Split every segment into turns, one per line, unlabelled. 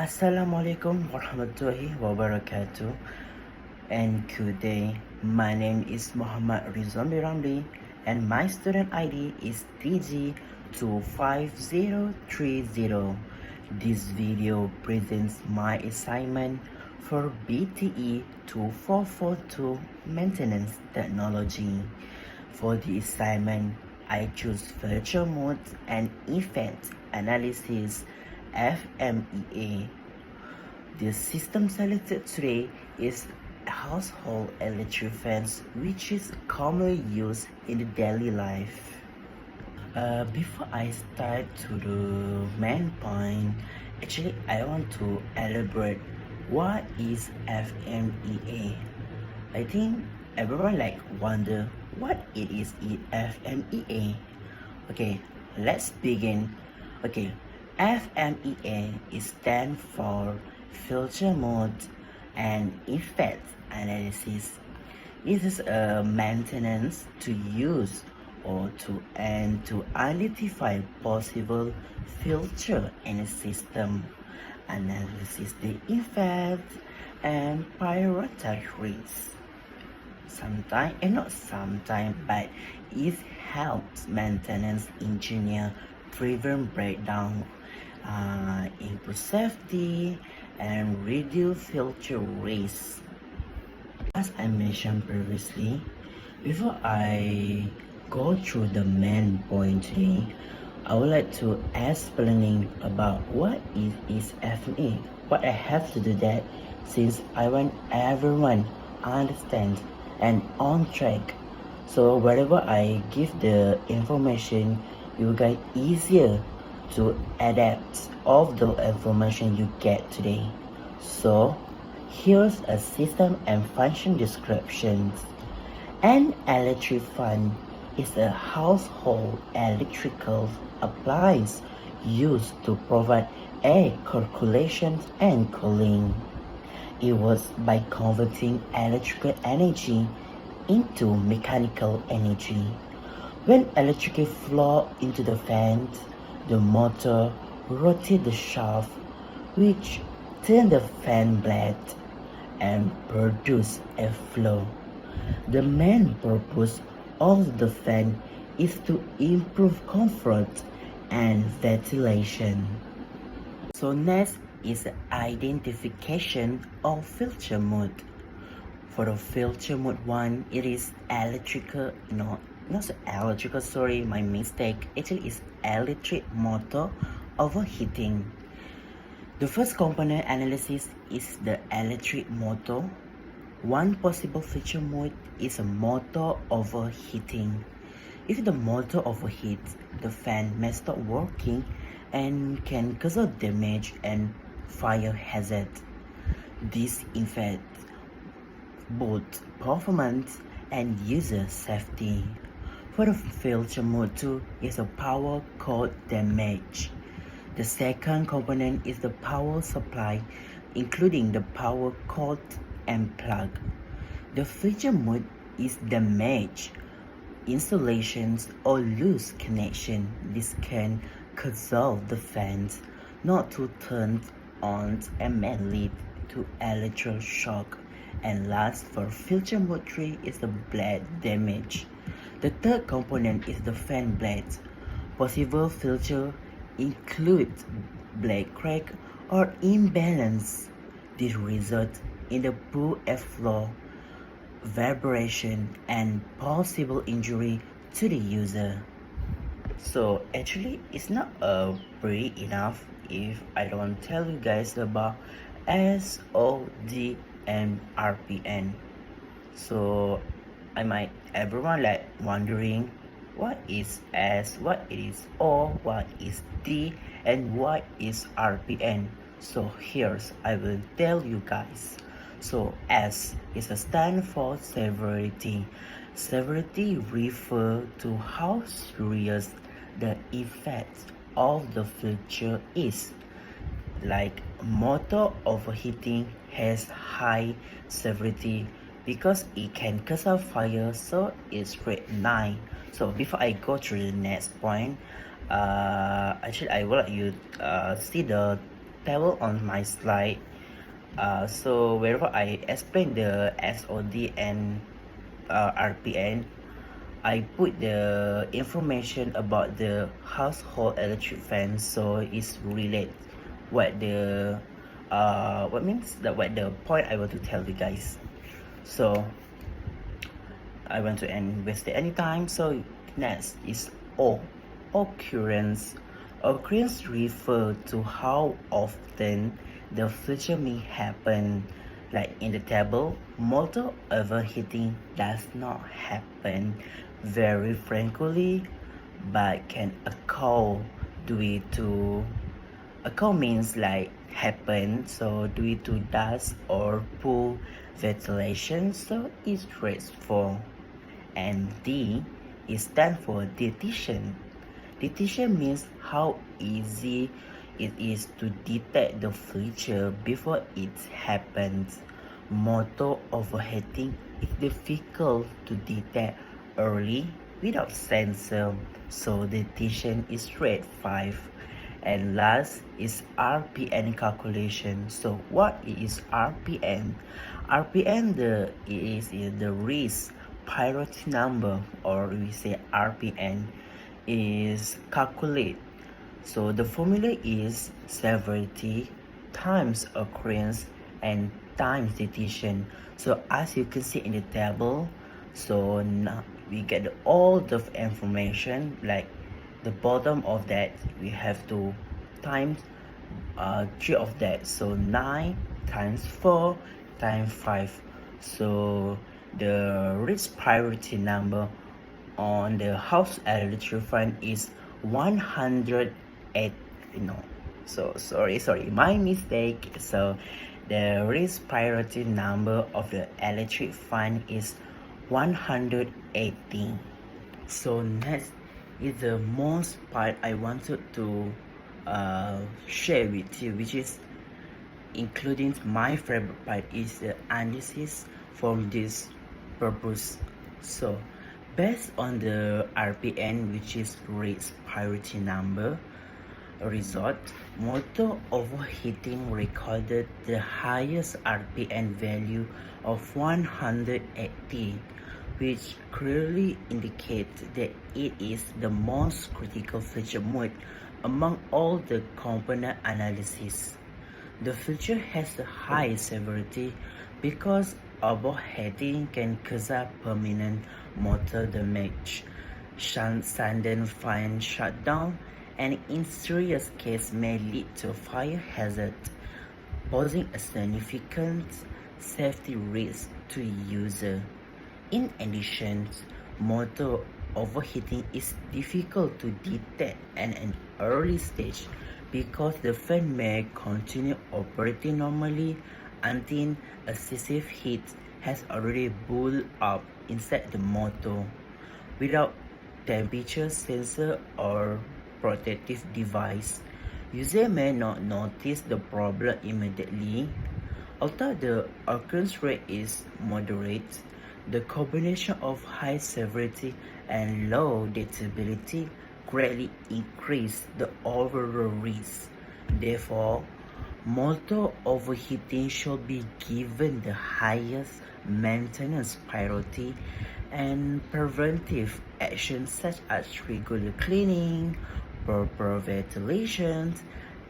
Assalamualaikum warahmatullahi wabarakatuh, and good day. My name is Muhammad Rizwan Ramli and my student ID is TG25030. This video presents my assignment for BTE 2442 Maintenance Technology. For the assignment, I choose Virtual Mode and Effect Analysis Fmea. The system selected today is household electric fans, which is commonly used in the daily life. Before I start to the main point, actually I want to elaborate what is Fmea. I think everyone wonder what it is Fmea. Okay, let's begin. Okay, Fmea is stand for filter mode and effect analysis. It is a maintenance to use or to identify possible filter in a system, analysis the effect and prioritize risks. Sometimes, and not sometimes, but it helps maintenance engineer prevent breakdown, improve safety, and reduce filter risk. As I mentioned previously, before I go through the main point today, I would like to explain about what is FMA. What I have to do that, since I want everyone understand and on track. So wherever I give the information, you will get easier to adapt all the information you get today. So here's a system and function descriptions. An electric fan is a household electrical appliance used to provide air circulation and cooling. It works by converting electrical energy into mechanical energy. When electricity flows into the fan, the motor rotates the shaft, which turns the fan blade and produce airflow. The main purpose of the fan is to improve comfort and ventilation. So next is the identification of filter mode. For the filter mode 1, it is electrical, not electrical, sorry, my mistake. Actually, it's electric motor overheating. The first component analysis is the electric motor. One possible filter mode is a motor overheating. If the motor overheats, the fan may stop working and can cause damage and fire hazard. This affects both performance and user safety. For the filter mode 2 is a power cord damage. The second component is the power supply, including the power cord and plug. The filter mode is damaged, installations or loose connection. This can cause the fans not to turn on and may lead to electrical shock. And last, for filter mode 3 is the blade damage. The third component is the fan blades. Possible filter include blade crack or imbalance. This results in the poor airflow, vibration, and possible injury to the user. So actually, it's not pretty enough if I don't tell you guys about SOD and RPN. So I might everyone wondering what is S, what is O, what is D, and what is RPN. So here's I will tell you guys. So S is a stand for severity. Severity refers to how serious the effect of the filter is. Like motor overheating has high severity because it can cause a fire, so it's rate 9. So before I go to the next point, actually I will let you see the table on my slide. So wherever I explain the SOD and RPN, I put the information about the household electric fan, so it's relate what the what means that what the point I want to tell you guys. So I want to end waste any time. So next is O, occurrence. Occurrence refer to how often the feature may happen. Like in the table, motor overheating does not happen very frequently, but can occur due to occur means like happen, so due to dust or poor ventilation, so it's stressful. And D is stand for detection. Detection means how easy it is to detect the feature before it happens. Motor overheating is difficult to detect early without sensor, so detection is rate 5. And last is RPN calculation. So what is RPN? RPN is the risk priority number, or we say RPN, is calculate. So the formula is severity times occurrence and times detection. So as you can see in the table, so now we get all the information. Like the bottom of that, we have to times 3 of that, so 9 times 4 times 5. So the risk priority number on the house electric fund is 108. So sorry, my mistake. So the risk priority number of the electric fund is 180. So next is the most part I wanted to share with you, which is including my favorite part is the analysis from this purpose. So based on the RPN, which is risk priority number result, motor overheating recorded the highest RPN value of 180, which clearly indicates that it is the most critical feature mode among all the component analysis. The feature has a high severity because overheating can cause permanent motor damage, sudden fan shutdown, and in serious case may lead to fire hazard, posing a significant safety risk to user. In addition, motor overheating is difficult to detect at an early stage because the fan may continue operating normally until excessive heat has already built up inside the motor. Without temperature sensor or protective device, user may not notice the problem immediately. Although the occurrence rate is moderate, the combination of high severity and low detectability greatly increase the overall risk. Therefore, motor overheating should be given the highest maintenance priority, and preventive actions such as regular cleaning, proper ventilation,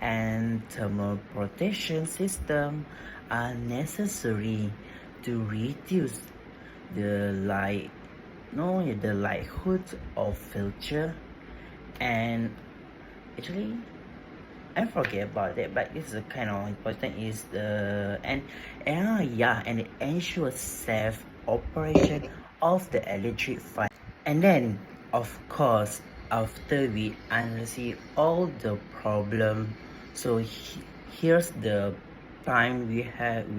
and thermal protection system are necessary to reduce the likelihood of failure. And actually I forget about that, but this is kind of important is the and ensure safe operation of the electric fire. And then of course after we analyze all the problem, so here's the time we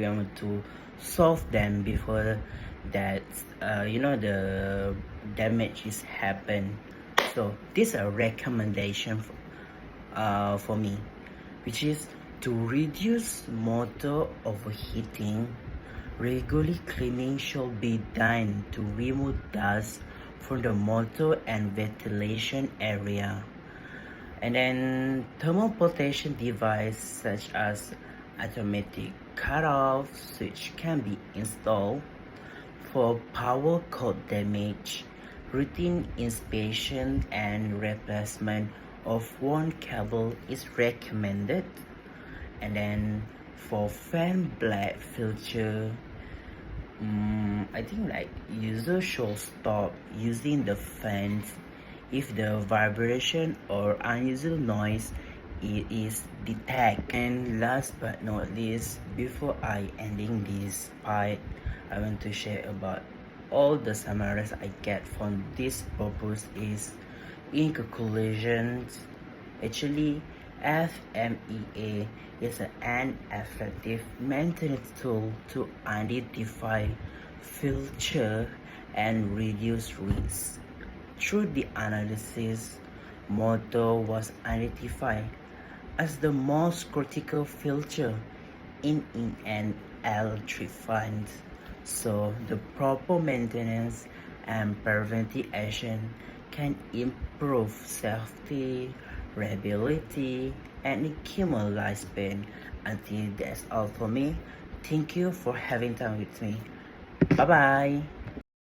want to solve them before that the damage is happen. So this is a recommendation for me, which is to reduce motor overheating. Regularly cleaning should be done to remove dust from the motor and ventilation area. And then thermal protection device such as automatic cutoff switch can be installed. For power cord damage, routine inspection and replacement of worn cable is recommended. And then for fan blade filter, I think like user should stop using the fans if the vibration or unusual noise is detected. And last but not least, before I ending this part, I want to share about all the summaries I get from this purpose is in conclusions. Actually, FMEA is an effective maintenance tool to identify, filter, and reduce risks. Through the analysis, motor was identified as the most critical filter in an electric fund. So the proper maintenance and preventive action can improve safety, reliability, and accumulate lifespan. Until that's all for me. Thank you for having time with me. Bye bye.